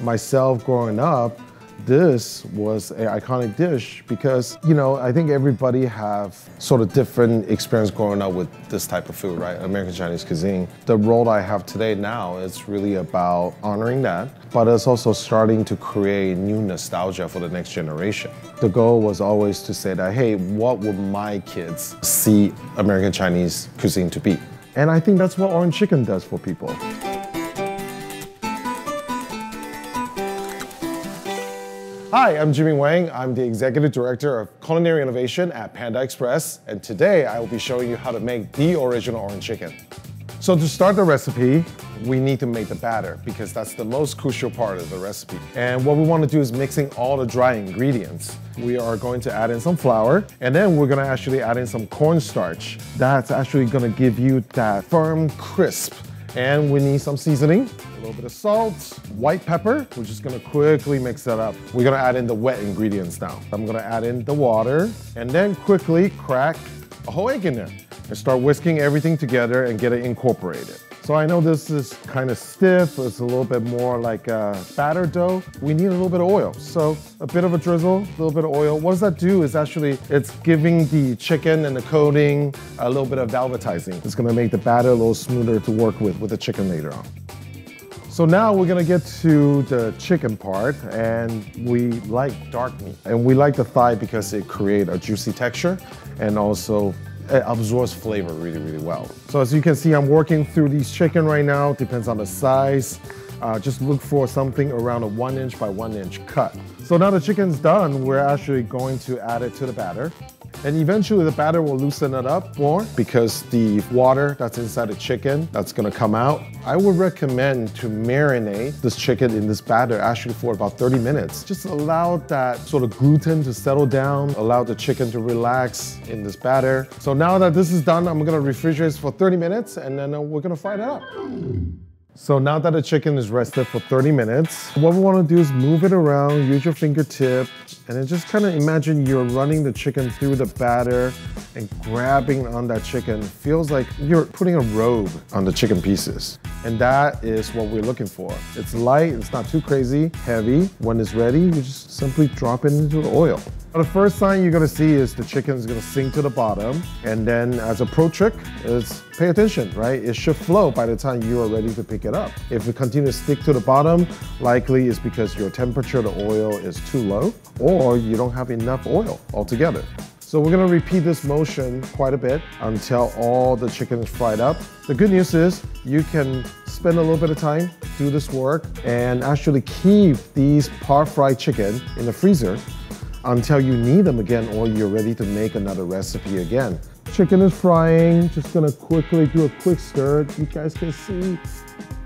myself growing up, this was an iconic dish because, you know, I think everybody have sort of different experience growing up with this type of food, right? American Chinese cuisine. The role I have today now is really about honoring that, but it's also starting to create new nostalgia for the next generation. The goal was always to say that, hey, what would my kids see American Chinese cuisine to be? And I think that's what orange chicken does for people. Hi, I'm Jimmy Wang. I'm the Executive Director of Culinary Innovation at Panda Express, and today I will be showing you how to make the original orange chicken. So to start the recipe, we need to make the batter because that's the most crucial part of the recipe. And what we want to do is mixing all the dry ingredients. We are going to add in some flour, and then we're going to actually add in some cornstarch. That's actually going to give you that firm crisp. And we need some seasoning, a little bit of salt, white pepper. We're just gonna quickly mix that up. We're gonna add in the wet ingredients now. I'm gonna add in the water and then quickly crack a whole egg in there and start whisking everything together and get it incorporated. So I know this is kind of stiff, it's a little bit more like a batter dough. We need a little bit of oil. So a bit of a drizzle, a little bit of oil. What does that do is actually, it's giving the chicken and the coating a little bit of velvetizing. It's gonna make the batter a little smoother to work with the chicken later on. So now we're gonna get to the chicken part, and we like dark meat. And we like the thigh because it creates a juicy texture and also it absorbs flavor really, really well. So as you can see, I'm working through these chicken right now. Depends on the size. Just look for something around a 1 inch by 1 inch cut. So now the chicken's done, we're actually going to add it to the batter. And eventually the batter will loosen it up more because the water that's inside the chicken, that's gonna come out. I would recommend to marinate this chicken in this batter actually for about 30 minutes. Just allow that sort of gluten to settle down, allow the chicken to relax in this batter. So now that this is done, I'm gonna refrigerate for 30 minutes and then we're gonna fry it up. So now that the chicken is rested for 30 minutes, what we want to do is move it around, use your fingertip, and then just kind of imagine you're running the chicken through the batter and grabbing on that chicken. Feels like you're putting a robe on the chicken pieces. And that is what we're looking for. It's light, it's not too crazy, heavy. When it's ready, you just simply drop it into the oil. The first sign you're gonna see is the chicken is gonna sink to the bottom. And then as a pro trick is pay attention, right? It should flow by the time you are ready to pick it up. If it continues to stick to the bottom, likely it's because your temperature of the oil is too low or you don't have enough oil altogether. So we're gonna repeat this motion quite a bit until all the chicken is fried up. The good news is you can spend a little bit of time, do this work, and actually keep these par-fried chicken in the freezer until you need them again or you're ready to make another recipe again. Chicken is frying, just gonna quickly do a quick stir. You guys can see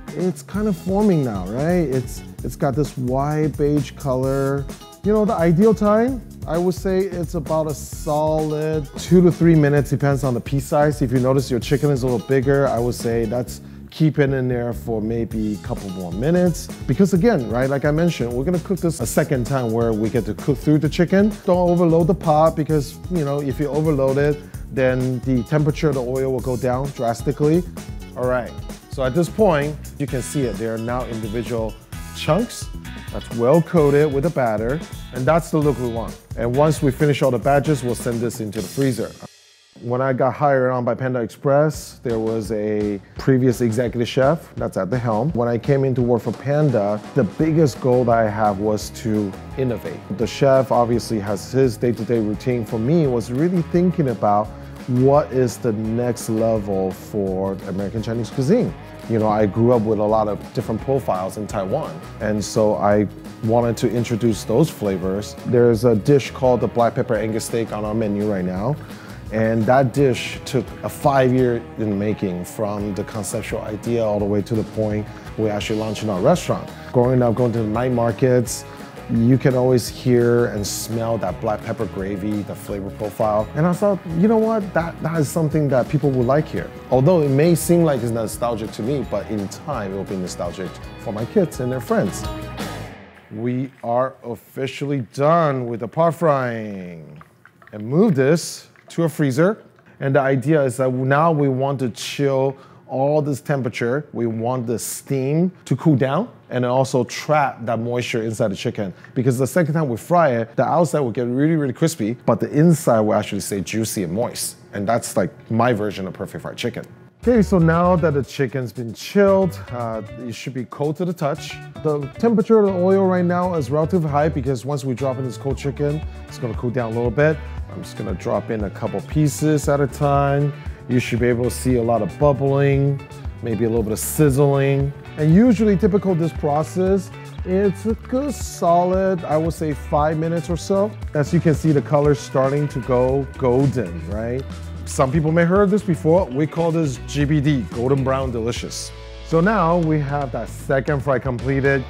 it's kind of forming now, right? It's got this white beige color. You know, the ideal time, I would say it's about a solid 2 to 3 minutes, depends on the piece size. If you notice your chicken is a little bigger, I would say that's keep it in there for maybe a couple more minutes. Because again, right, like I mentioned, we're gonna cook this a second time where we get to cook through the chicken. Don't overload the pot because, you know, if you overload it, then the temperature of the oil will go down drastically. All right, so at this point, you can see it. There are now individual chunks that's well coated with a batter, and that's the look we want. And once we finish all the batches, we'll send this into the freezer. When I got hired on by Panda Express, there was a previous executive chef that's at the helm. When I came in to work for Panda, the biggest goal that I have was to innovate. The chef obviously has his day-to-day routine. For me, was really thinking about what is the next level for American Chinese cuisine. You know, I grew up with a lot of different profiles in Taiwan, and so I wanted to introduce those flavors. There's a dish called the black pepper Angus steak on our menu right now. And that dish took a 5-year in the making, from the conceptual idea all the way to the point we actually launched in our restaurant. Growing up, going to the night markets, you can always hear and smell that black pepper gravy, the flavor profile. And I thought, you know what, that is something that people would like here. Although it may seem like it's nostalgic to me, but in time it will be nostalgic for my kids and their friends. We are officially done with the pot frying. And move this to a freezer. And the idea is that now we want to chill all this temperature. We want the steam to cool down. and then also trap that moisture inside the chicken. Because the second time we fry it, the outside will get really, really crispy, but the inside will actually stay juicy and moist. And that's like my version of perfect fried chicken. Okay, so now that the chicken's been chilled, it should be cold to the touch. The temperature of the oil right now is relatively high because once we drop in this cold chicken, it's gonna cool down a little bit. I'm just gonna drop in a couple pieces at a time. You should be able to see a lot of bubbling, maybe a little bit of sizzling. And usually typical of this process, it's a good solid, I would say 5 minutes or so. As you can see, the color's starting to go golden, right? Some people may have heard this before. We call this GBD, golden brown delicious. So now we have that second fry completed.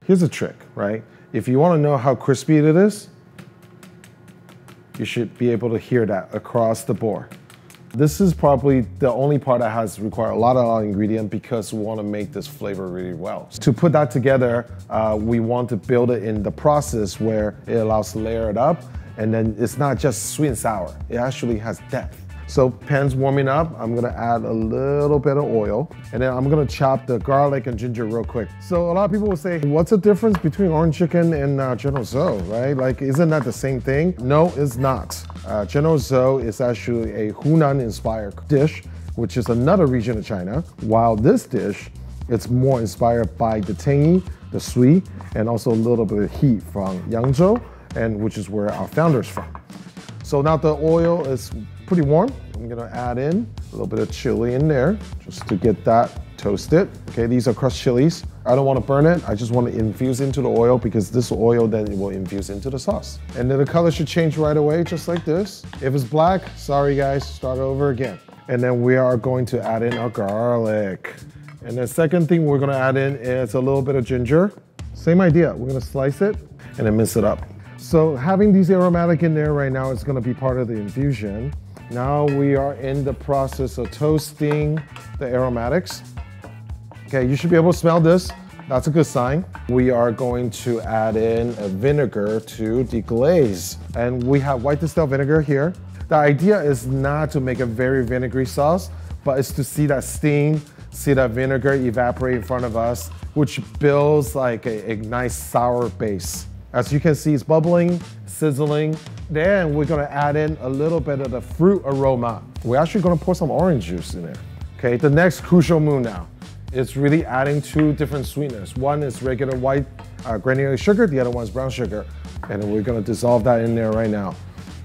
Here's a trick, right? If you want to know how crispy it is, you should be able to hear that across the board. This is probably the only part that has required a lot of ingredient because we want to make this flavor really well. To put that together, we want to build it in the process where it allows to layer it up, and then it's not just sweet and sour. It actually has depth. So pan's warming up, I'm gonna add a little bit of oil, and then I'm gonna chop the garlic and ginger real quick. So a lot of people will say, what's the difference between orange chicken and General Tso, right? Like, isn't that the same thing? No, it's not. General Tso is actually a Hunan-inspired dish, which is another region of China, while this dish, it's more inspired by the tangy, the sweet, and also a little bit of heat from Yangzhou, and which is where our founder's from. So now the oil is pretty warm. I'm gonna add in a little bit of chili in there just to get that toasted. Okay, these are crushed chilies. I don't want to burn it. I just want to infuse into the oil because this oil then it will infuse into the sauce. And then the color should change right away, just like this. If it's black, sorry guys, start over again. And then we are going to add in our garlic. And the second thing we're gonna add in is a little bit of ginger. Same idea, we're gonna slice it and then mince it up. So having these aromatic in there right now is gonna be part of the infusion. Now we are in the process of toasting the aromatics. Okay, you should be able to smell this. That's a good sign. We are going to add in a vinegar to deglaze. And we have white distilled vinegar here. The idea is not to make a very vinegary sauce, but it's to see that steam, see that vinegar evaporate in front of us, which builds like a nice sour base. As you can see, it's bubbling, sizzling. Then we're gonna add in a little bit of the fruit aroma. We're actually gonna pour some orange juice in there. Okay, the next crucial move now. It's really adding two different sweeteners. One is regular white granulated sugar, the other one is brown sugar. And we're gonna dissolve that in there right now.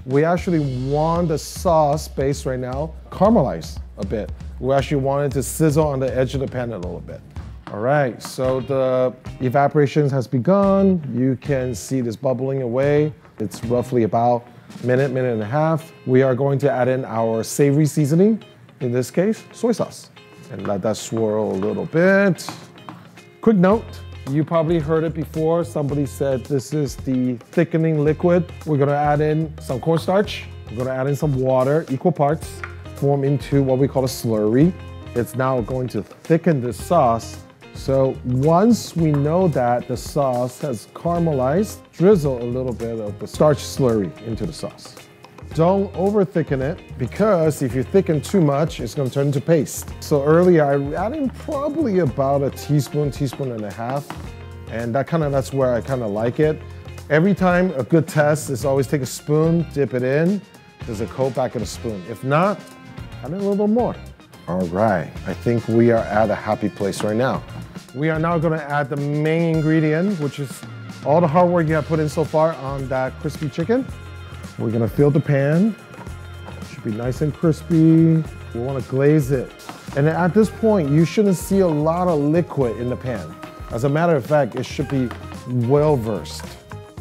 We actually want the sauce base right now caramelize a bit. We actually want it to sizzle on the edge of the pan a little bit. All right, so the evaporation has begun. You can see this bubbling away. It's roughly about a minute and a half. We are going to add in our savory seasoning, in this case, soy sauce. And let that swirl a little bit. Quick note, you probably heard it before. Somebody said this is the thickening liquid. We're gonna add in some cornstarch. We're gonna add in some water, equal parts, form into what we call a slurry. It's now going to thicken this sauce. So once we know that the sauce has caramelized, drizzle a little bit of the starch slurry into the sauce. Don't over thicken it because if you thicken too much, it's gonna turn into paste. So earlier I added probably about a teaspoon and a half, and that's where I kind of like it. Every time a good test is always take a spoon, dip it in, there's a coat back in a spoon. If not, add in a little bit more. All right, I think we are at a happy place right now. We are now gonna add the main ingredient, which is all the hard work you have put in so far on that crispy chicken. We're gonna fill the pan. It should be nice and crispy. We wanna glaze it. And then at this point, you shouldn't see a lot of liquid in the pan. As a matter of fact, it should be well versed.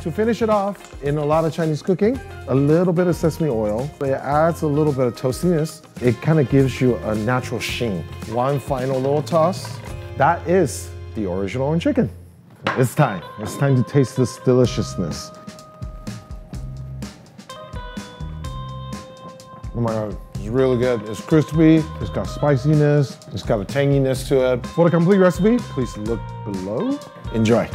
To finish it off, in a lot of Chinese cooking, a little bit of sesame oil. It adds a little bit of toastiness. It kind of gives you a natural sheen. One final little toss. That is the original orange chicken. It's time. It's time to taste this deliciousness. Oh my God, it's really good. It's crispy, it's got spiciness, it's got a tanginess to it. For the complete recipe, please look below. Enjoy.